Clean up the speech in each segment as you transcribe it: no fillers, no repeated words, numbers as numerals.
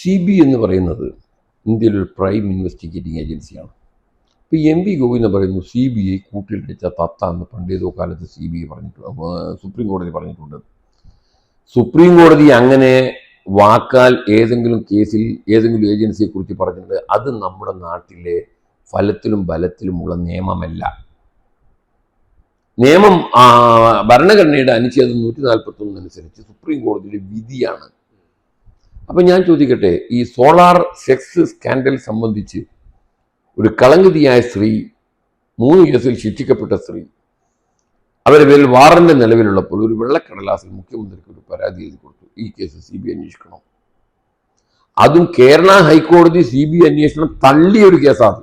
CBI എന്ന് പറയുന്നത് ഇന്ത്യയിലൊരു prime investigating ഏജൻസിയാണ്. ഇപ്പോൾ MV ഗോവിന്ദൻ പറയുന്നു CBI കൂട്ടിലിടിച്ച തത്താന്ന് പണ്ടേതോ കാലത്ത് CBI പറഞ്ഞിട്ടുണ്ട്, സുപ്രീം കോടതി പറഞ്ഞിട്ടുണ്ട്. സുപ്രീം കോടതി അങ്ങനെ വാക്കാൽ ഏതെങ്കിലും കേസിൽ ഏതെങ്കിലും ഏജൻസിയെക്കുറിച്ച് പറഞ്ഞിട്ടുണ്ട്. അത് നമ്മുടെ നാട്ടിലെ ഫലത്തിലും ബലത്തിലുമുള്ള നിയമമല്ല. നിയമം ഭരണഘടനയുടെ അനുച്ഛേദം 141 അനുസരിച്ച് സുപ്രീം കോടതിയുടെ വിധിയാണ്. അപ്പം ഞാൻ ചോദിക്കട്ടെ, ഈ സോളാർ സെക്സ് സ്കാൻഡൽ സംബന്ധിച്ച് ഒരു കളങ്കതിയായ സ്ത്രീ, 3 കേസിൽ ശിക്ഷിക്കപ്പെട്ട സ്ത്രീ, അവരുടെ പേരിൽ വാറന്റ് നിലവിലുള്ളപ്പോൾ ഒരു വെള്ളക്കടലാസിൽ മുഖ്യമന്ത്രിക്ക് ഒരു പരാതി എഴുതി കൊടുത്തു, ഈ കേസ് CBI അന്വേഷിക്കണം. അതും കേരള ഹൈക്കോടതി CBI അന്വേഷണം തള്ളിയൊരു കേസാണ്.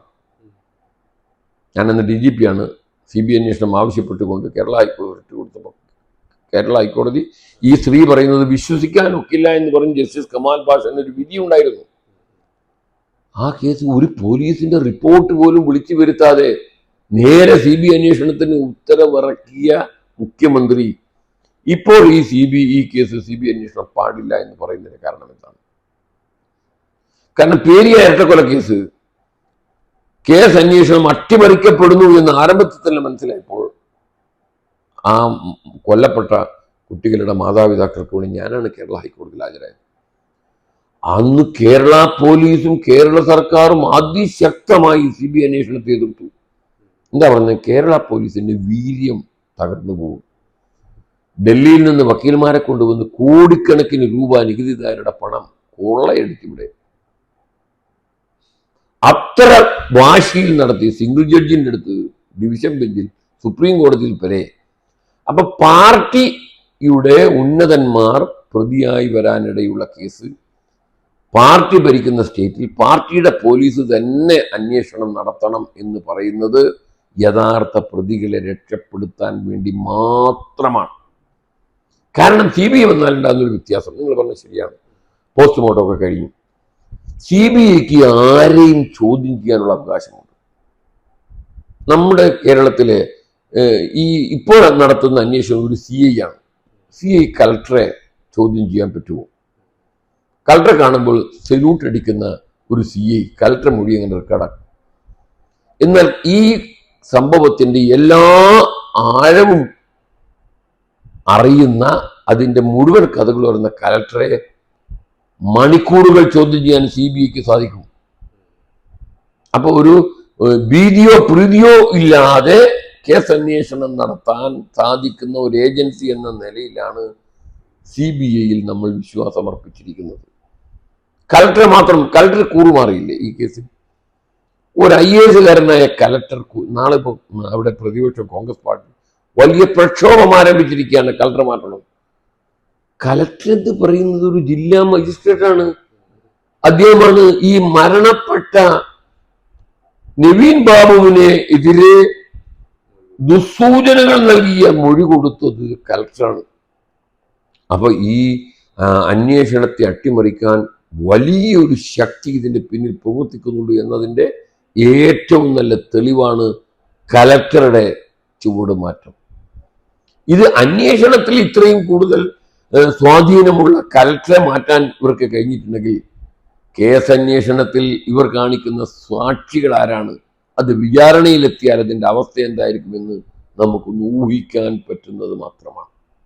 ഞാനന്ന് DGP ആണ്. CBI അന്വേഷണം ആവശ്യപ്പെട്ടുകൊണ്ട് കേരള ഹൈക്കോടതി കൊടുത്തപ്പോൾ കേരള ഹൈക്കോടതി ഈ സ്ത്രീ പറയുന്നത് വിശ്വസിക്കാൻ ഒക്കില്ല എന്ന് പറഞ്ഞ് ജസ്റ്റിസ് കമാൽ പാഷ എന്നൊരു വിധി ഉണ്ടായിരുന്നു. ആ കേസ് ഒരു പോലീസിന്റെ റിപ്പോർട്ട് പോലും വിളിച്ചു വരുത്താതെ നേരെ CBI അന്വേഷണത്തിന് ഉത്തരവിറക്കിയ മുഖ്യമന്ത്രി ഇപ്പോൾ ഈ കേസ് CBI അന്വേഷണം പാടില്ല എന്ന് പറയുന്നതിന് കാരണം എന്താണ്? കാരണം പേരിയ ഇരട്ടക്കൊല കേസ് അന്വേഷണം അട്ടിമറിക്കപ്പെടുന്നു എന്ന് ആരംഭത്തിൽ തന്നെ മനസ്സിലായപ്പോൾ ആ കൊല്ലപ്പെട്ട കുട്ടികളുടെ മാതാപിതാക്കൾക്ക് വേണ്ടി ഞാനാണ് കേരള ഹൈക്കോടതിയിൽ ഹാജരായത്. അന്ന് കേരള പോലീസും കേരള സർക്കാരും അതിശക്തമായി CBI അന്വേഷണത്തെ എതിർത്തു. എന്താ പറഞ്ഞത്? കേരള പോലീസിന്റെ വീര്യം തകർന്നു പോകും. ഡൽഹിയിൽ നിന്ന് വക്കീൽമാരെ കൊണ്ടുവന്ന് കോടിക്കണക്കിന് രൂപ നികുതിദായകരുടെ പണം കൊള്ളയടിച്ചിവിടെ. അത്ര വാശിയിൽ നടത്തി സിംഗിൾ ജഡ്ജിന്റെ അടുത്ത്, ഡിവിഷൻ ബെഞ്ചിൽ, സുപ്രീം കോടതിയിൽ വരെ. അപ്പൊ പാർട്ടിയുടെ ഉന്നതന്മാർ പ്രതിയായി വരാനിടയുള്ള കേസ് പാർട്ടി ഭരിക്കുന്ന സ്റ്റേറ്റിൽ പാർട്ടിയുടെ പോലീസ് തന്നെ അന്വേഷണം നടത്തണം എന്ന് പറയുന്നത് യഥാർത്ഥ പ്രതികളെ രക്ഷപ്പെടുത്താൻ വേണ്ടി മാത്രമാണ്. കാരണം CBI വന്നാലുണ്ടാകുന്നൊരു വ്യത്യാസം നിങ്ങൾ പറഞ്ഞത് ശരിയാണ്. പോസ്റ്റ്മോർട്ടം ഒക്കെ കഴിഞ്ഞു. CBIക്ക് ആരെയും ചോദ്യം ചെയ്യാനുള്ള അവകാശമുണ്ട്. നമ്മുടെ കേരളത്തിലെ ഇപ്പോൾ നടത്തുന്ന അന്വേഷണം ഒരു CI ആണ്. CI കലക്ടറെ ചോദ്യം ചെയ്യാൻ പറ്റുമോ? കലക്ടറെ കാണുമ്പോൾ സല്യൂട്ട് അടിക്കുന്ന ഒരു CI കലക്ടർ മൊഴി അങ്ങനെ റെക്കോർഡാക്കും. എന്നാൽ ഈ സംഭവത്തിന്റെ എല്ലാ ആഴവും അറിയുന്ന, അതിന്റെ മുഴുവൻ കഥകൾ പറയുന്ന കലക്ടറെ മണിക്കൂറുകൾ ചോദ്യം ചെയ്യാൻ CBIക്ക് സാധിക്കും. അപ്പൊ ഒരു ഭീതിയോ പ്രീതിയോ ഇല്ലാതെ കേസ് അന്വേഷണം നടത്താൻ സാധിക്കുന്ന ഒരു ഏജൻസി എന്ന നിലയിലാണ് CBIയിൽ നമ്മൾ വിശ്വാസം അർപ്പിച്ചിരിക്കുന്നത്. കലക്ടർ കൂറുമാറിയില്ലേ ഈ കേസിൽ? ഒരു IAS കലക്ടർ നാളെ ഇപ്പോൾ അവിടെ പ്രതിപക്ഷം കോൺഗ്രസ് പാർട്ടി വലിയ പ്രക്ഷോഭം ആരംഭിച്ചിരിക്കുകയാണ്. കലക്ടർ മാറ്റണം. കലക്ടർ എന്ന് പറയുന്നത് ഒരു ജില്ലാ മജിസ്ട്രേറ്റ് ആണ്. അദ്ദേഹമാണ് ഈ മരണപ്പെട്ട നവീൻ ബാബുവിനെ എതിരെ ദുസ്സൂചനകൾ നൽകിയ മൊഴി കൊടുത്തത് കലക്ടറാണ്. അപ്പൊ ഈ അന്വേഷണത്തെ അട്ടിമറിക്കാൻ വലിയൊരു ശക്തി ഇതിന്റെ പിന്നിൽ പ്രവർത്തിക്കുന്നുണ്ട് എന്നതിന്റെ ഏറ്റവും നല്ല തെളിവാണ് കലക്ടറുടെ ചുവടുമാറ്റം. ഇത് അന്വേഷണത്തിൽ ഇത്രയും കൂടുതൽ സ്വാധീനമുള്ള കലക്ടറെ മാറ്റാൻ ഇവർക്ക് കഴിഞ്ഞിട്ടുണ്ടെങ്കിൽ കേസ് അന്വേഷണത്തിൽ ഇവർ കാണിക്കുന്ന സാക്ഷികൾ ആരാണ്, അത് വിചാരണയിലെത്തിയാൽ അതിന്റെ അവസ്ഥ എന്തായിരിക്കുമെന്ന് നമുക്കൊന്ന് ഊഹിക്കാൻ പറ്റുന്നത് മാത്രമാണ്.